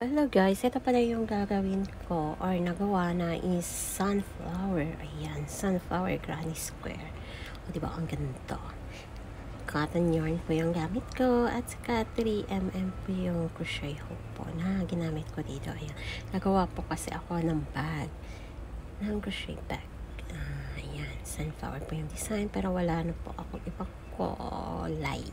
Hello guys, ito pala yung gagawin ko or nagawa na is sunflower. Ayan, sunflower granny square. O diba, ang ganda. Cotton yarn po yung gamit ko at saka 3mm po yung crochet hook po na ginamit ko dito. Ayan, nagawa po kasi ako ng bag, ng crochet bag. Ayan, sunflower po yung design pero wala na po ako ipakulay.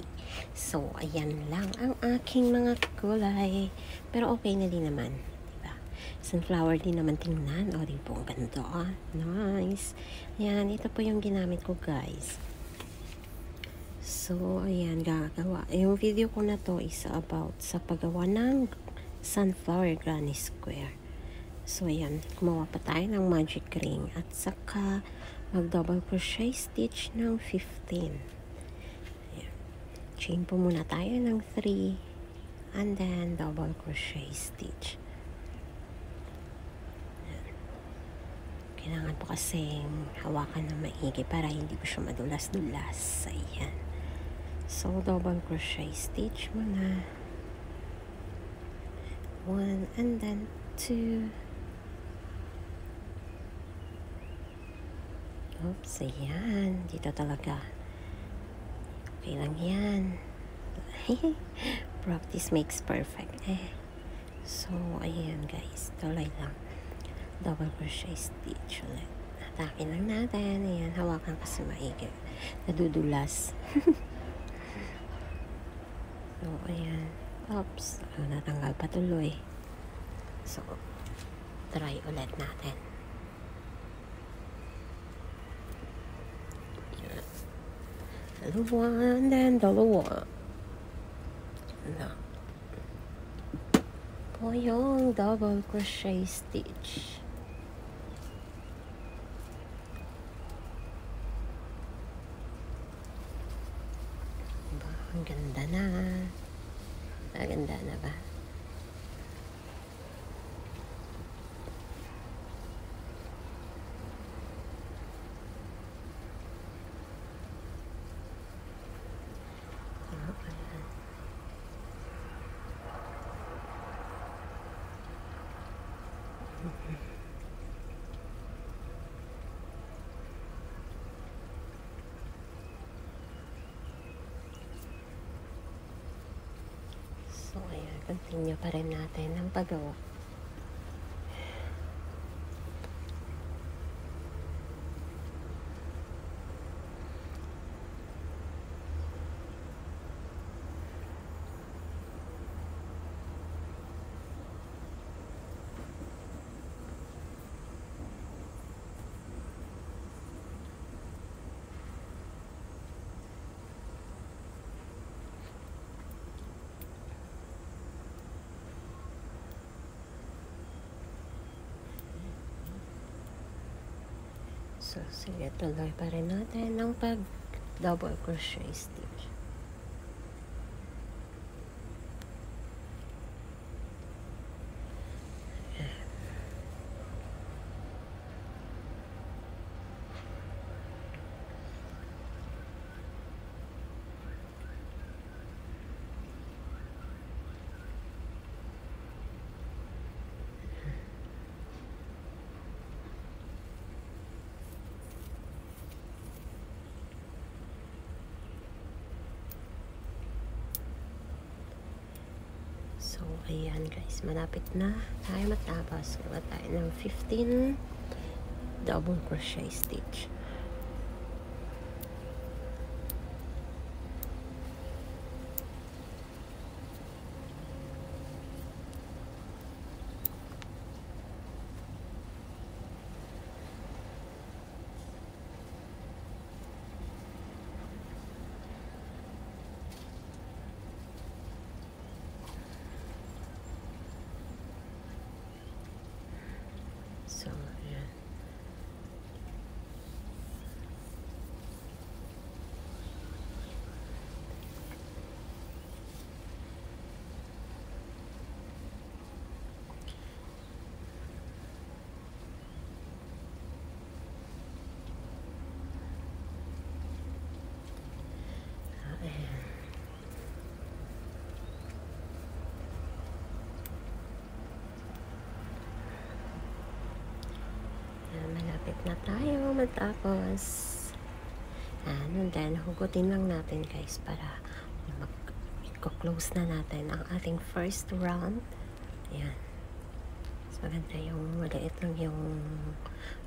So, ayan lang ang aking mga kulay. Pero okay na din naman. Diba? Sunflower din naman tingnan. O, din po ang ganda. Nice. Ayan, ito po yung ginamit ko guys. So, ayan, gagawa. Yung video ko na to is about sa paggawa ng sunflower granny square. So, ayan, gumawa pa tayo ng magic ring at saka mag-double crochet stitch ng 15. Ayan. Chain po muna tayo ng 3 and then double crochet stitch. Ayan. Kailangan po kasing hawakan na maigi para hindi po siya madulas-dulas. Ayan. So, double crochet stitch muna. 1 and then 2. Oops, ayan. Dito talaga. Okay lang yan. Practice makes perfect. So, ayan guys. Tuloy lang. Double crochet stitch ulit. Atakin lang natin. Ayan, hawakan kasi maigi. Nadudulas. So, ayan. Oops. Natanggal pa tuloy. So, try ulit natin. Dalawa, and then dalawa. Na. Po yung double crochet stitch. Diba? Ang ganda na. Maganda na ba? So, ayan, continue pa rin natin ang paggawa. So, sige, tuloy pa rin natin ang pag-double crochet stitch. So, ayan guys, malapit na tayo matapos. Gawa tayo ng 15 double crochet stitch. So, ayan. malapit na tayo matapos. And then, hugutin lang natin guys para mag-close na natin ang ating first round. Ayan. So, maganda yung maliit lang yung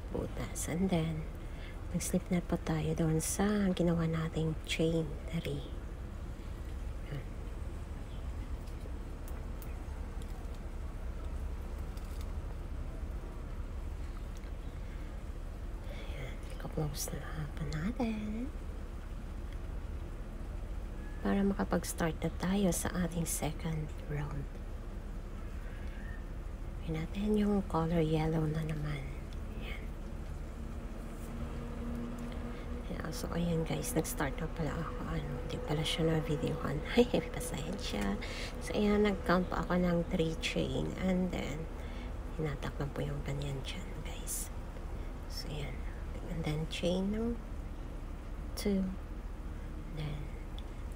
butas. And then, mag-slip knot po tayo doon sa ginawa nating chain 3. Close na pa natin para makapag-start na tayo sa ating second round. Gawin natin yung color yellow na naman. Ayan. So ayan guys, nag-start na pala ako. Hindi pala siya na videohan. Ay, pasensya. So ayan, nag-count pa ako ng 3 chain and then hinatak na po yung ganyan dyan guys. So ayan. And then chain ng 2, then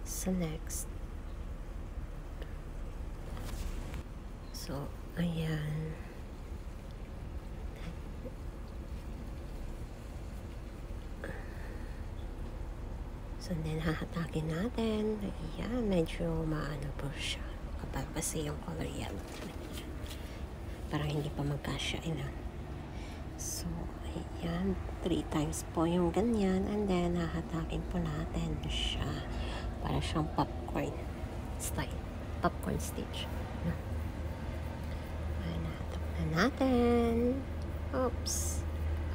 sa next. So ayan, so then hahatakin natin. Ayan, medyo maano po siya kapag kasi yung color yellow para hindi pa magkasya. So ayan, 3 times po yung ganyan and then hahatakin po natin siya para siyang popcorn style, popcorn stitch. Ayan, nahatak na natin. Oops,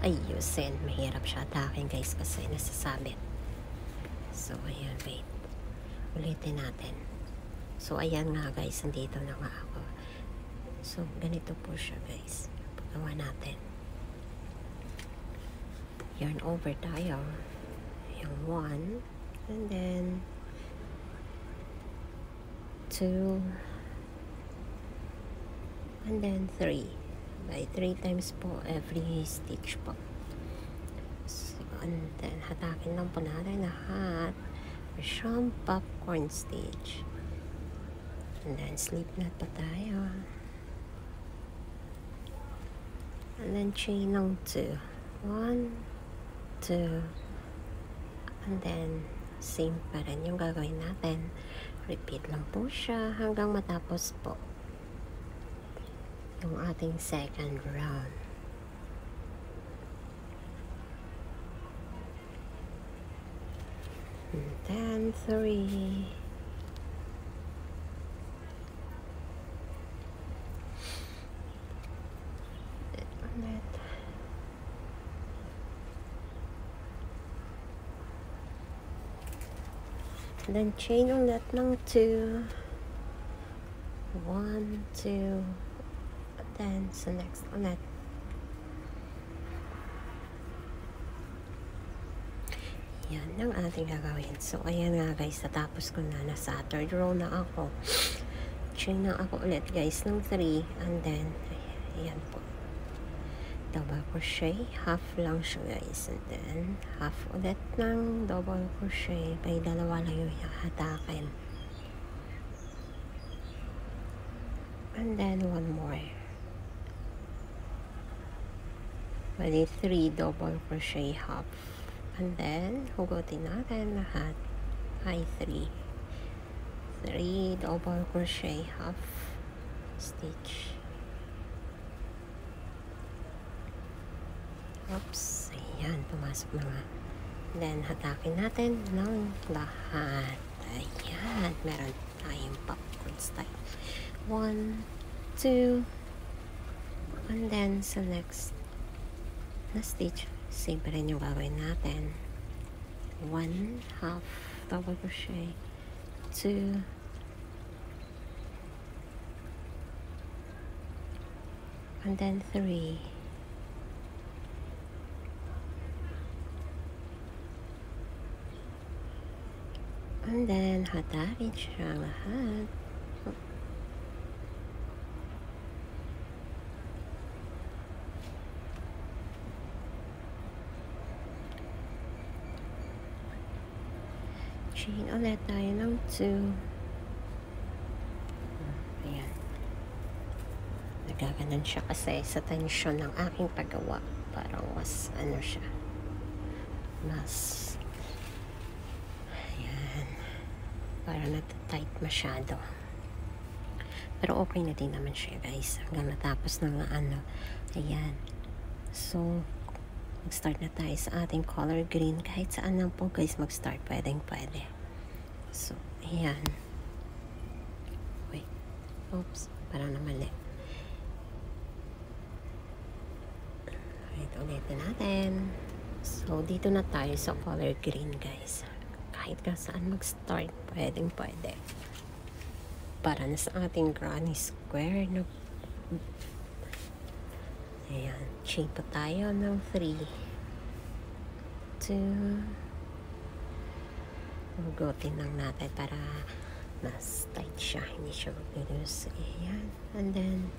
ayusin, mahirap siya hatakin guys kasi nasasabit. So ayan, wait, ulitin natin. So ayan nga guys, nandito na nga ako. So ganito po siya guys, paggawa natin. Yarn over tayo yung 1 and then 2 and then 3 by 3 times po every stitch po. So, and then hatakin lang po natin lahat siyang popcorn stitch and then slip knot pa tayo and then chain ng 2, 1, 2, and then same pa rin yung gagawin natin. Repeat lang po siya hanggang matapos po yung ating second round. And then 3, and then chain ulit ng 2, 1, 2, and then sa next ulit. Yan ang ating gagawin. So ayan nga guys, natapos ko na, nasa third row na ako. Chain na ako ulit guys ng 3 and then ayan po, double crochet, half lang siya guys, and then half ulit ng double crochet, by dalawa lang yung hatakin, and then 1 more, bali 3 double crochet, half, and then hugutin natin lahat ay 3 double crochet, half stitch. Oops, ayan, pumasok na nga. Then, hatakin natin ng lahat. Ayan, meron tayong popcorn style. 1, 2, and then sa next na stitch, same pa rin yung gagawin natin. 1 half double crochet, 2, and then 3, and then hatakin siya lahat. Chain ulit tayo ng 2. Ayan. Nagaganon siya kasi sa tensyon ng aking paggawa. parang mas ano siya, mas ayan, parang nata-tight masyado. Pero okay na din naman siya guys, hanggang natapos ng ano. Ayan, so mag-start na tayo sa ating color green. Kahit saan lang po guys mag-start, pwede. So ayan, wait, oops, parang namali. Ulitin natin. So dito na tayo sa color green guys. Kahit ka saan mag-start, pwede. Para na sa ating granny square na ayan, chain pa tayo ng 3 2, ugutin lang natin para mas tight siya, hindi siya mag-loose. Ayan, and then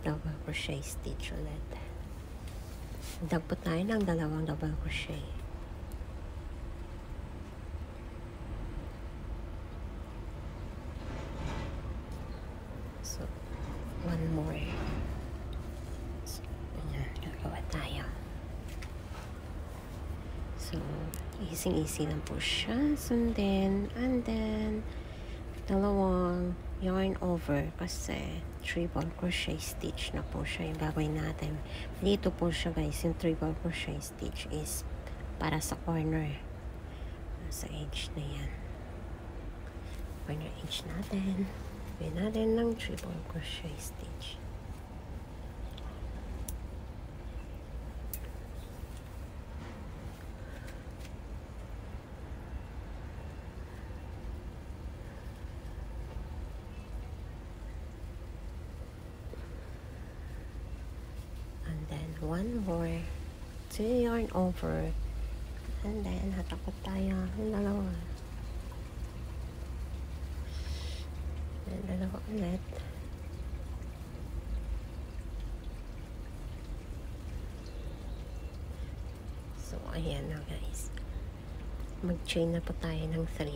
double crochet stitch ulit. Dag po tayo ng 2 double crochet. So, one more. So, ayan, gagawa tayo. So, easy lang po siya sundin. And then, 2 yarn over kasi triple crochet stitch na po siya yung gagawin natin. Dito po siya guys, yung triple crochet stitch is para sa corner. Sa edge na yan. Corner edge natin. Gawin natin ng triple crochet stitch. And then one more, 2 yarn over, and then hatakot tayo ng 2. And 2 ulit. So ayan na guys, mag-chain na po tayo ng 3.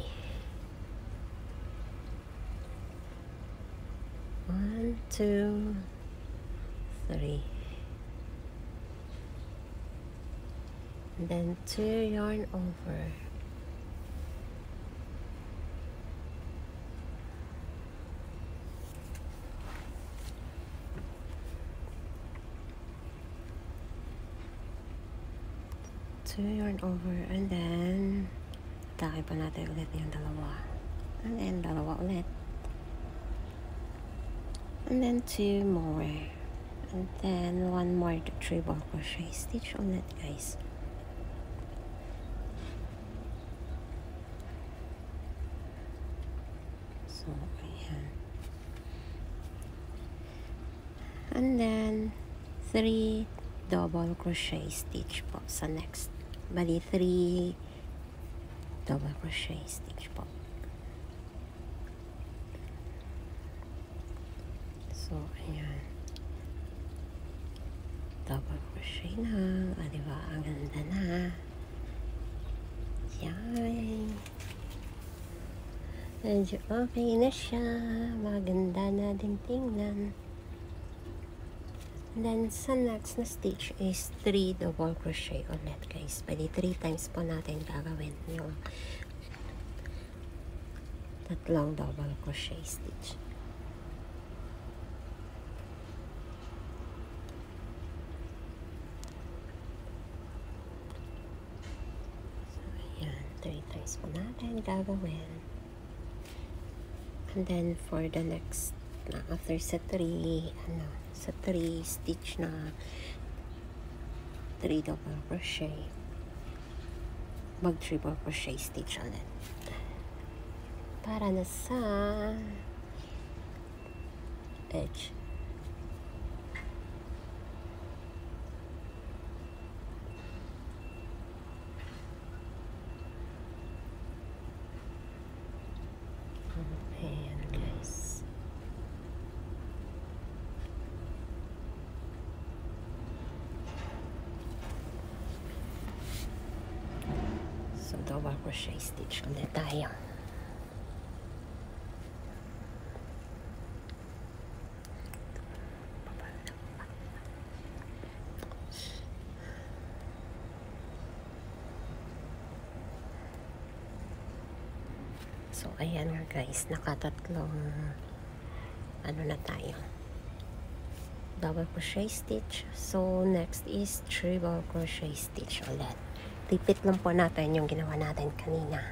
1 2 3, and then 2 yarn over, and then atake pa natin ulit yung 2, and then 2 ulit, and then 2 more, and then 1 more to triple crochet stitch ulit guys. So ayan, and then 3 double crochet stitch po sa next, bali 3 double crochet stitch po. So ayan, double crochet na, diba ang ganda na. Yan, medyo okay na siya, maganda na din tingnan. And then sa next na stitch is 3 double crochet ulit guys. Pwede 3 times po natin gagawin yung 3 double crochet stitch. So ayan, 3 times po natin gagawin. And then for the next after sa 3 stitch na 3 double crochet, mag triple crochet stitch ulit para na sa edge. Ayan guys, so double crochet stitch ulit tayo. So ayan nga guys, nakatatlong ano na tayo, double crochet stitch. So next is triple crochet stitch ulit. Repeat lang po natin yung ginawa natin kanina.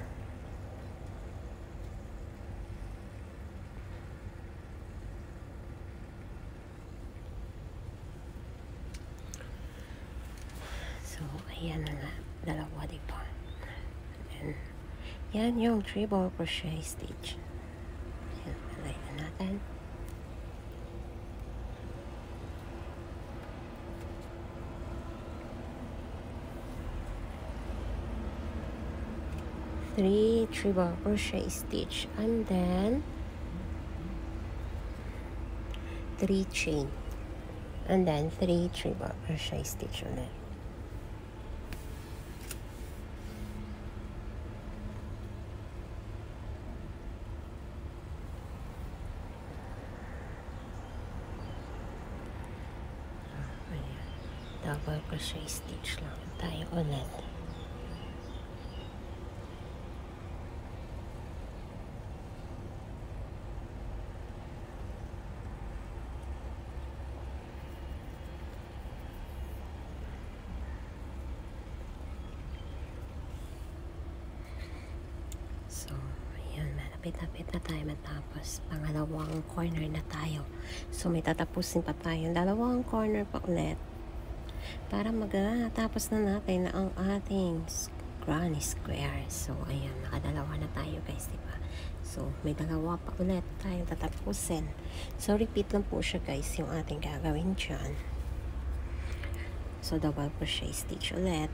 So ayan na nga, dalawa diba. And yan yung triple crochet stitch. Ayan, palay na natin. Three triple crochet stitch and then 3 chain and then 3 triple crochet stitch ulit. Ayan, double crochet stitch lang tayo ulit. So, ayan, malapit-lapit na tayo matapos. Pangalawang corner na tayo. So, may tatapusin pa tayo. Dalawang corner pa ulit. Para magtapos na natin ang ating granny square. So, ayan, nakadalawa na tayo guys, diba? So, may dalawa pa ulit tayong tatapusin. So, repeat lang po siya guys, yung ating gagawin dyan. So, double crochet stitch ulit.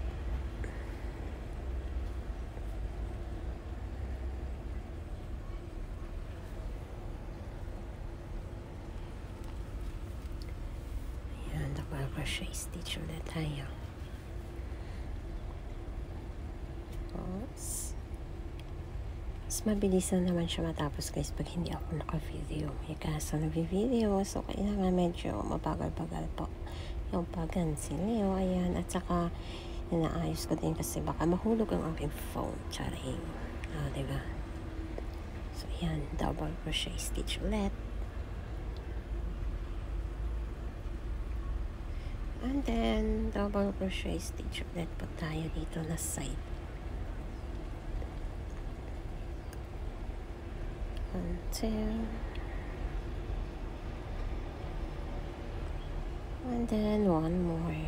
Double crochet stitch ulit tayo. Tapos, mas mabilis na naman siya matapos guys pag hindi ako naka-video. May kaso nag-video, so kailangan medyo mabagal-bagal po yung pag-gansilyo. Ayan, at saka inaayos ko din kasi baka mahulog ang aking phone. Charing. Diba? So, ayan, double crochet stitch ulit. And then, double crochet stitch ulit po tayo dito na side. Until, and then one more.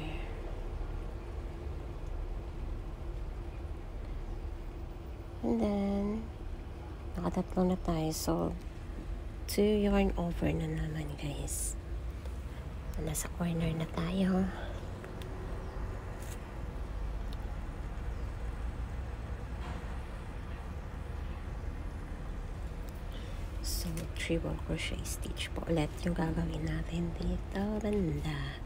And then, nakatatlo na tayo. So, 2 yarn over na naman guys. Nasa corner na tayo. So, triple crochet stitch po ulit yung gagawin natin dito banda.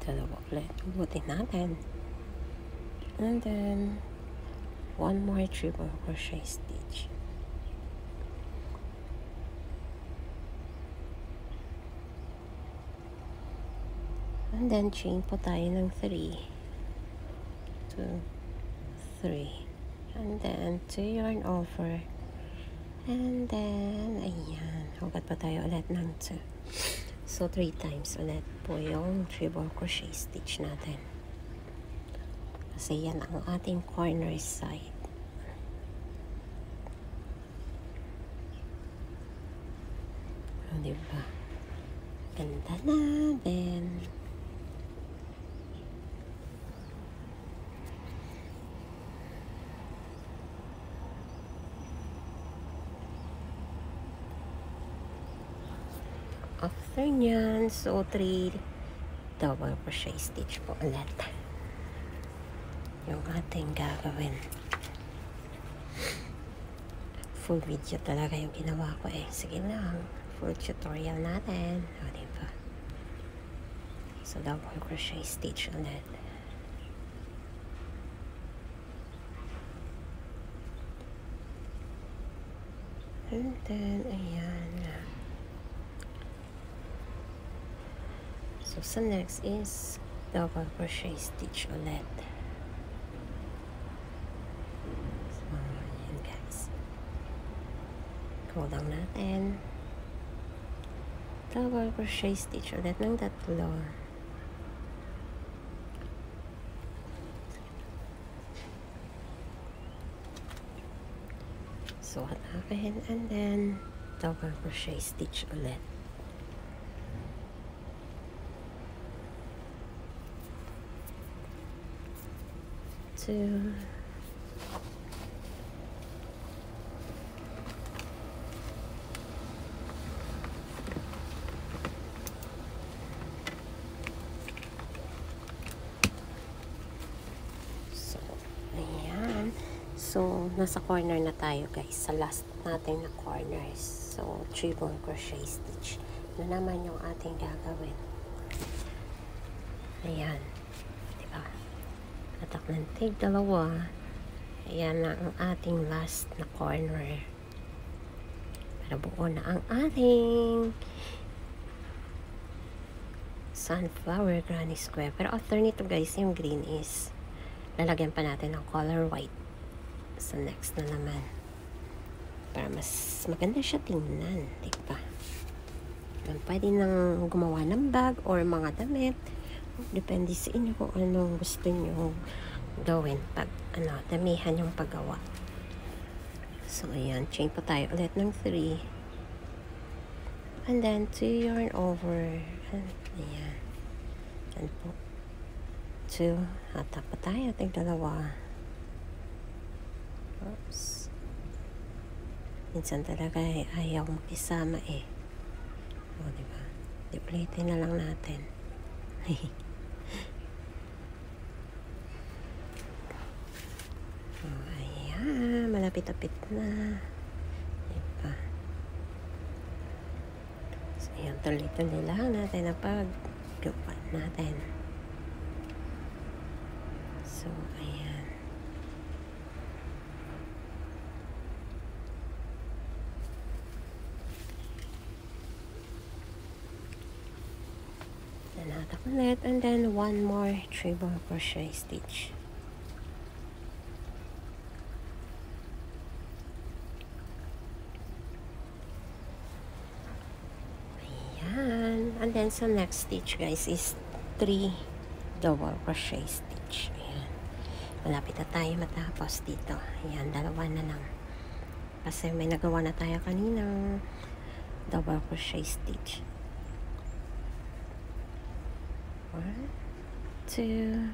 Dalawa ulit. Ubutin natin. And then, one more triple crochet stitch. And then, chain po tayo ng 3. 2, 3. And then, 2 yarn over. And then, ayan. Hugat pa tayo ulit ng 2. So, 3 times ulit po yung triple crochet stitch natin. Kasi yan ang ating corner side. O, diba? Ganda na din. After nyan, so 3 double crochet stitch po ulit yung ating gagawin. Full video talaga yung ginawa ko eh. Sige lang, full tutorial natin. O, diba? So, double crochet stitch ulit. And then, ayan. So, sa next is double crochet stitch ulit. So, ayan guys. Kulang natin. Double crochet stitch ulit ng 3. So, hanapin and then double crochet stitch ulit. Two. So, ayan. So, nasa corner na tayo guys. Sa last natin na corners. So, triple crochet stitch. Na naman yung ating gagawin. Ayan. Diba? Atak ng tig 2. Ayan na ang ating last na corner. Para buo na ang ating sunflower granny square. Pero after nito guys, yung green is lalagyan pa natin ng color white sa next na naman. Para mas maganda siya tingnan. Diba? Pwede nang gumawa ng bag or mga damit. Depende sa inyo kung anong gusto nyo gawin pag damihan yung paggawa. So ayan, chain po tayo ulit ng 3 and then 2 yarn over and ayan, and po 2, hatak pa tayo, tig 2. Oops, minsan talaga ayaw makisama o diba, ulitin na lang natin. Ayan, malapit-apit na. Diba? So, ayan, tuloy-tuloy lang natin na paggawa natin. So, ayan. Then, hatak ulit, and then one more triple crochet stitch. And then sa next stitch guys is 3 double crochet stitch. Ayan. Malapit na tayo matapos dito. Ayan, 2 na lang. Kasi may nagawa na tayo kaninang double crochet stitch. 1, 2,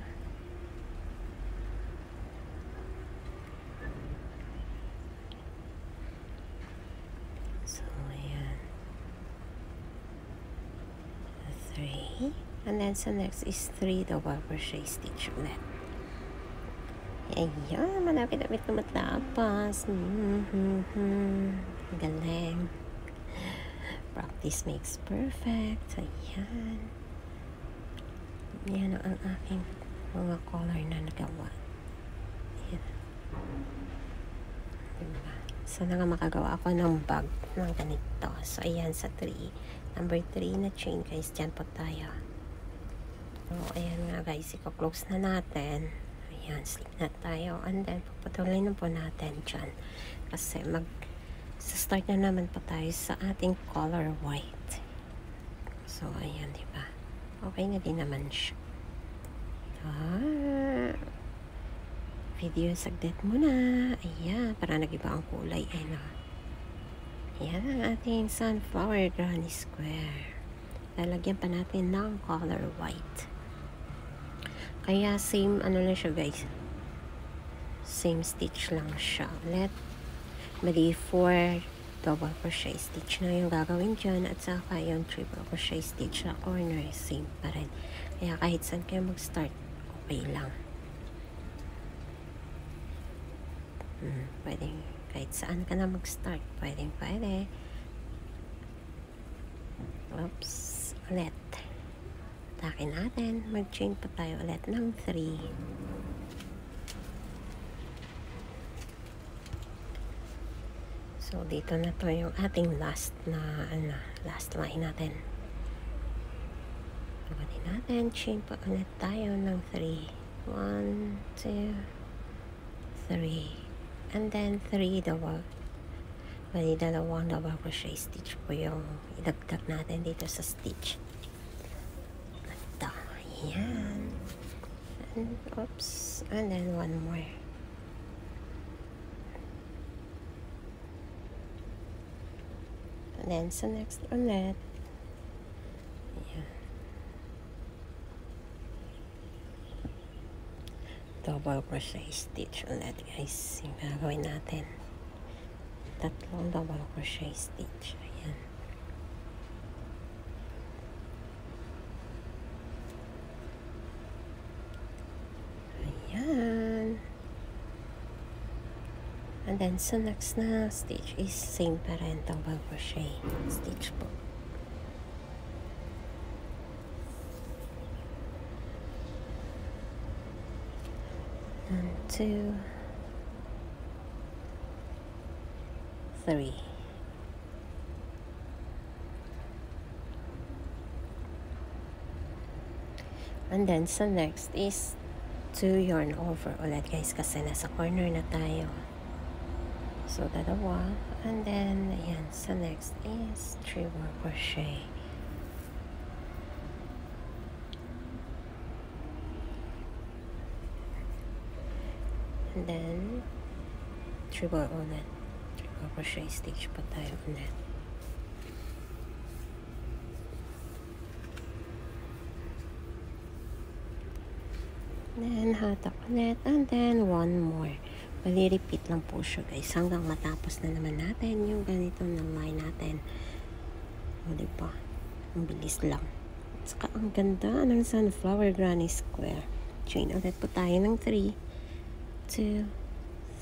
so ayan, 3, and then sa next is 3 double crochet stitch ulit. Ayan, malapit-lapit na matapos. Galing. Practice makes perfect. Ayan. Yan ang aking mga color na nagawa. Ayan. Diba? Sana nga makagawa ako ng bag ng ganito. So, ayan sa 3. Number 3 na chain guys. Diyan po tayo. So, ayan nga guys. Iko-close na natin. Ayan, slip na tayo. And then, pupatuloy na po natin dyan. Kasi start na naman po tayo sa ating color white. So, ayan, diba? Okay na din naman siya. Video saglit muna. Ayan, para nag-iba ang kulay. Ayan ang ating sunflower granny square. Lalagyan pa natin ng color white. Kaya same lang siya guys. Same stitch lang siya. Bali 4 double crochet stitch na yung gagawin dyan at saka yung triple crochet stitch na corner same pa rin. Kaya kahit saan kayo mag-start, okay lang. Pwede, kahit saan ka na mag-start, pwede. Oops, ulit. Takin natin, mag-chain pa tayo ulit ng 3. So, dito na to yung ating last na, last line natin. Pagdating natin. Chain pa ulit tayo ng 3. 1, 2, 3. And then 3 double. Bali, dalawang double crochet stitch po yung idagdag natin dito sa stitch. Ito. Ayan. And, oops. And then one more. And then sa next ulit. Ayan. Double crochet stitch ulit, guys. Yung gagawin natin. Tatlong double crochet stitch. Ayan. Ayan. And then sa next na stitch is same pa rin, double crochet stitch po. And 2, 3. And then sa next is 2 yarn over ulit, guys, kasi nasa corner na tayo. So dalawa. And then ayan, sa next is 3 more crochet. And then triple ulit. Triple crochet stitch pa tayo ulit. Then hatak ulit. And then one more. Bali, repeat lang po siya, guys, hanggang matapos na naman natin yung ganito na line natin. O, diba? Ang bilis lang. Saka ang ganda ng sunflower granny square. Chain ulit po tayo ng 3, 2,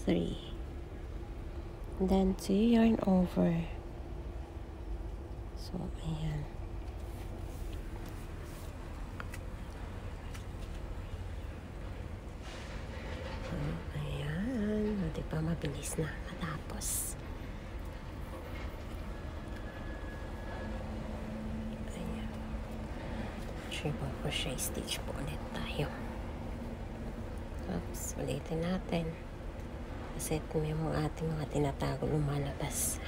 3. And then 2 yarn over. So, ayan. So, ayan. O, diba? Mabilis na matapos. Ayan. Triple crochet stitch po ulit tayo. Oops, ulitin natin. Kasi ito yung ating mga tinatago lumalabas.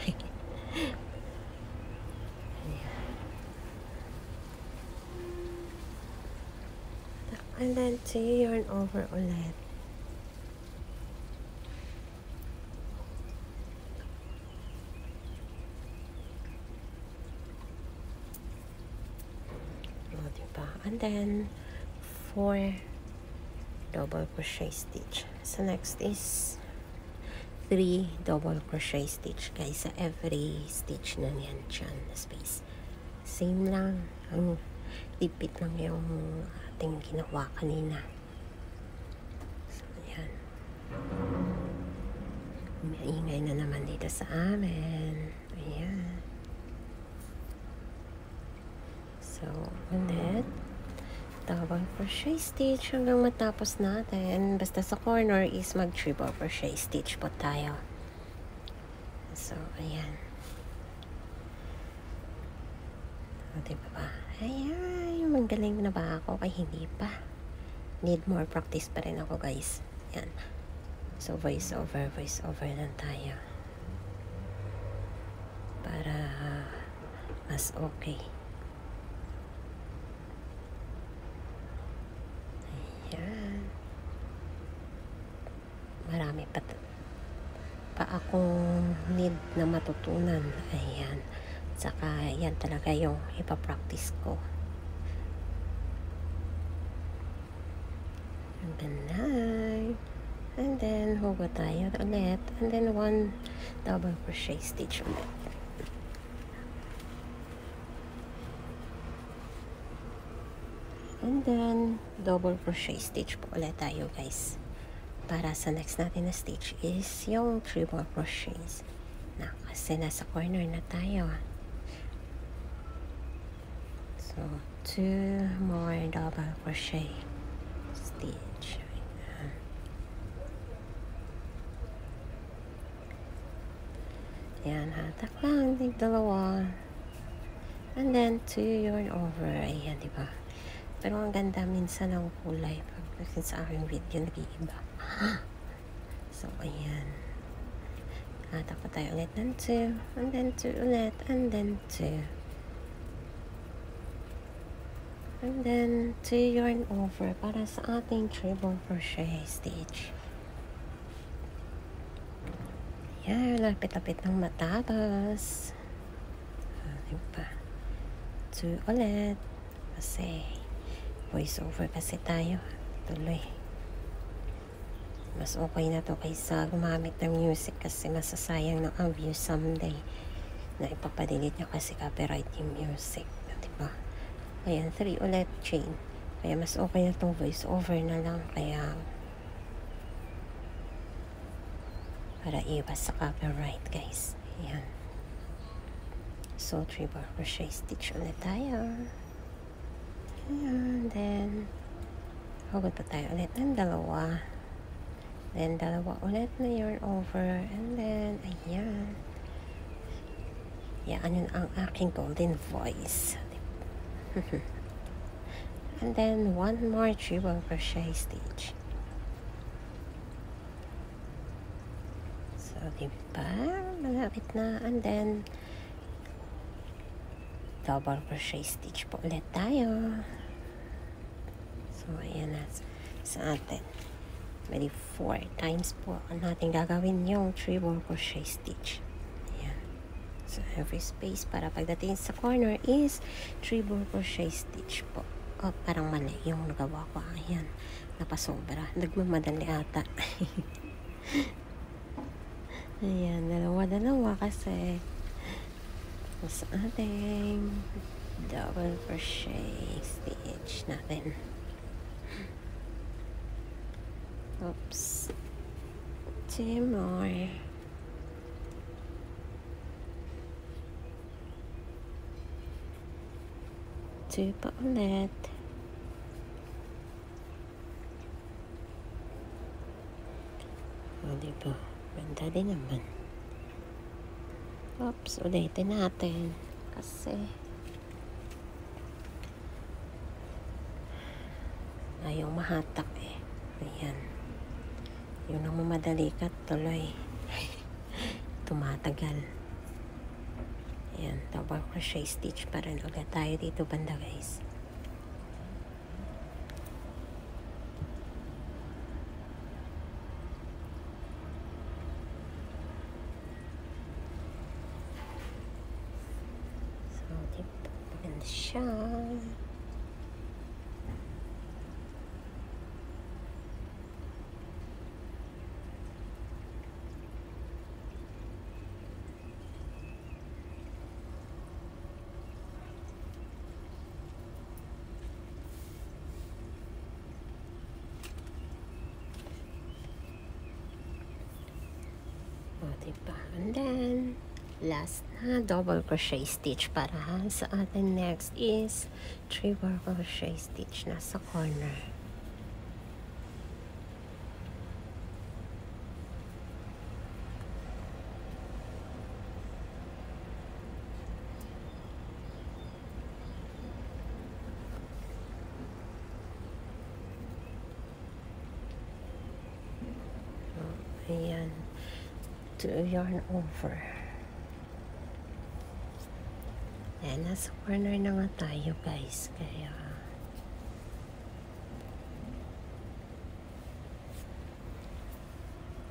And then 2 yarn over ulit. O, diba? And then 4 double crochet stitch. So next is 3 double crochet stitch, guys, sa every stitch na yan dyan na space. Same lang, ang lipit lang yung ating ginawa kanina. So yan, maingay na naman dito sa amin. Ayan. So ulit double crochet stitch hanggang matapos natin. Basta sa corner is mag triple crochet stitch po tayo. So ayan. O, diba ba? Ayan, magaling na ba ako? Ay, hindi pa. Need more practice pa rin ako, guys. Ayan. So voice over lang tayo. Para mas okay. Marami pa akong need na matutunan. Ayan. Saka yan talaga yung ipapractice ko. And then and then hugot tayo ulit. And then 1 double crochet stitch ulit. And then double crochet stitch po ulit tayo, guys. Para sa next natin na stitch is yung triple crochets na, kasi nasa corner na tayo. So 2 more double crochet stitch. Ayan, hatak lang, dalawa. And then 2 yarn over. Ayan, diba? Pero ang ganda minsan ng kulay. Pag sa aking video, nag-iiba. So, ayan. Tapo tayo ulit ng 2. And then 2 ulit. And then 2. And then 2 yarn over para sa ating triple crochet stitch. Ayan, lapit-lapit ng matapos. Diba? 2 ulit. Kasi voice over kasi tayo. Tuloy. Mas okay na to kaysa gumamit ng music kasi masasayang na ang view someday na ipapadilit nyo kasi copyright yung music. Diba? Ayan, 3 ulit chain. Kaya mas okay na itong voice over na lang. Kaya para iwas sa copyright, guys. Ayan. So, triple crochet stitch ulit tayo. Ayan. Then, hagod pa tayo ulit ng 2. Then, 2 ulit na yarn over. And then, ayan. Yan yun ang aking golden voice. And then 1 more triple crochet stitch. So, diba? Malapit na. And then double crochet stitch po ulit tayo. So, ayan na sa atin. Bali 4 times po ang natin gagawin yung triple crochet stitch. So, every space para pagdating sa corner is triple crochet stitch po. Oh, parang mali yung nagawa ko. Ayan, napasobra. Nagmamadali ata. Ayan, dalawa kasi sa ating double crochet stitch natin. Oops. 2 more. Two pa ulit. O, diba? Ganda din naman. Oops, ulitin natin. Kasi ayaw mahatak eh. Ayan. Yung namamadali ka tuloy. Tumatagal. Ayan, double crochet stitch pa rin ulit tayo dito banda, guys. So, dito, maganda siya. Diba? And then, last na double crochet stitch para sa atin next is triple crochet stitch na sa corner. Ayan. 2 yarn over. Ayan, nasa corner na nga tayo, guys. Kaya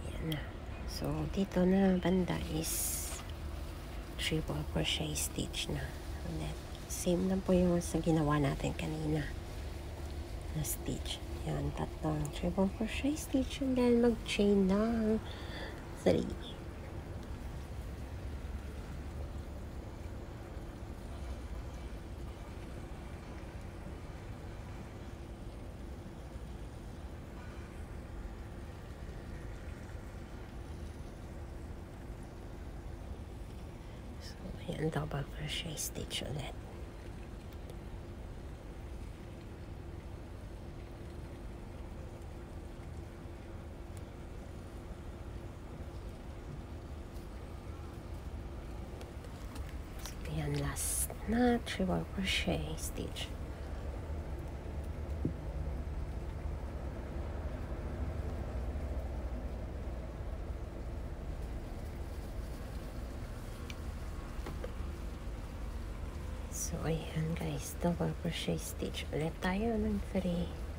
ayan na. So, dito na banda is triple crochet stitch na. Ulit. Same lang po yung sa ginawa natin kanina na stitch. Ayan, tatlong triple crochet stitch and then mag-chain ng 3. Ayan, double crochet stitch ulit. So, ayan, last na triple crochet stitch. So, ayan guys, double crochet stitch ulit tayo ng 3.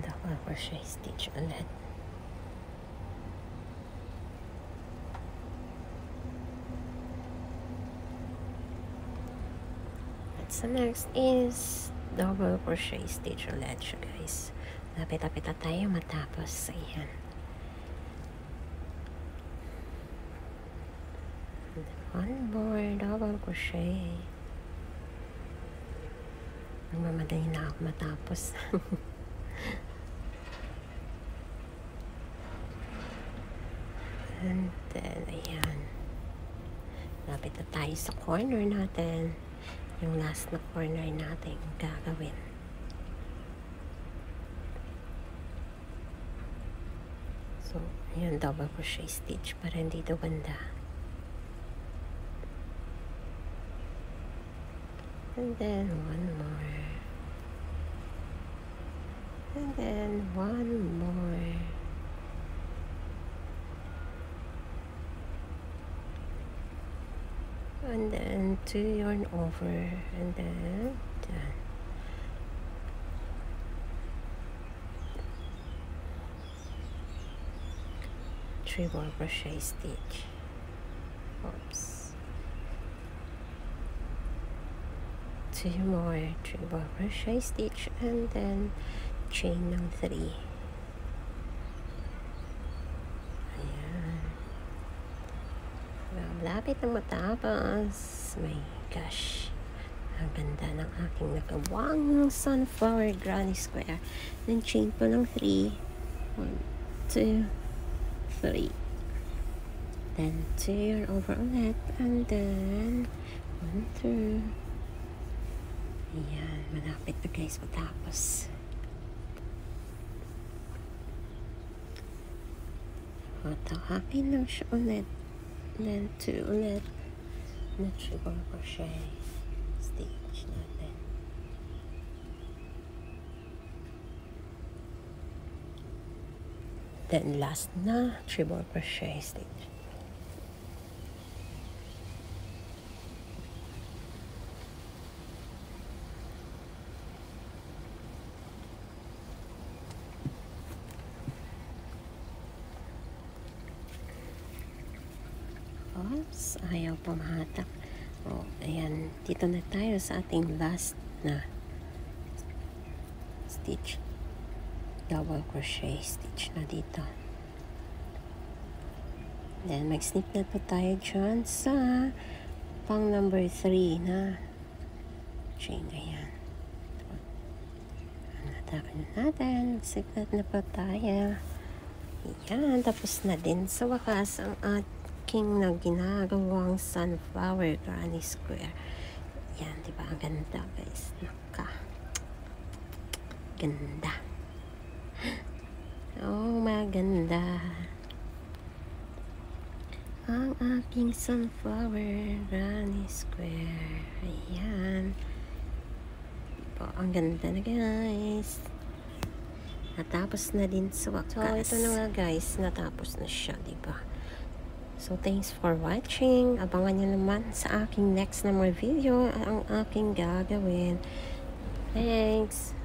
Double crochet stitch ulit. At sa next is double crochet stitch ulit siya guys. Lapit-lapit na tayo matapos. Ayan. One more double crochet. Nagmamadali na ako matapos. And then, ayan. Lapit na tayo sa corner natin. Yung last na corner natin gagawin. So, ayan, double crochet stitch para hindi ito ganda. And then, one more. And then, one more. And then 2 yarn over, and then done. Triple crochet stitch. Oops. 2 more triple crochet stitch, and then chain ng 3. Lapit na matapos. My gosh. Ang ganda ng aking nagawang sunflower granny square. Then chain po ng 3. 1, 2, 3. Then 2 yarn over ulit. And then 1 through. Ayan. Malapit na guys matapos. Hatahapin lang siya ulit. Then 2 ulit na triple crochet stitch natin. Then last na triple crochet stitch. Oops, ayaw pumahatak. Oh, ayan. Dito na tayo sa ating last na stitch. Double crochet stitch na dito. Then, mag-snip na po tayo dyan sa pang number 3 na chain. Ayan. Hatakan na natin. Siglat na po tayo. Ayan. Tapos na din sa wakas ang aking na ginagawang sunflower granny square. Yan, diba? Ang ganda guys. Ganda. Oh, maganda. Ang aking sunflower granny square. Ayan. Diba? Ang ganda na guys. Natapos na din sa wakas. So, ito na nga guys. Natapos na siya, diba? So, thanks for watching. Abangan nyo naman sa aking next na mga video ang aking gagawin. Thanks!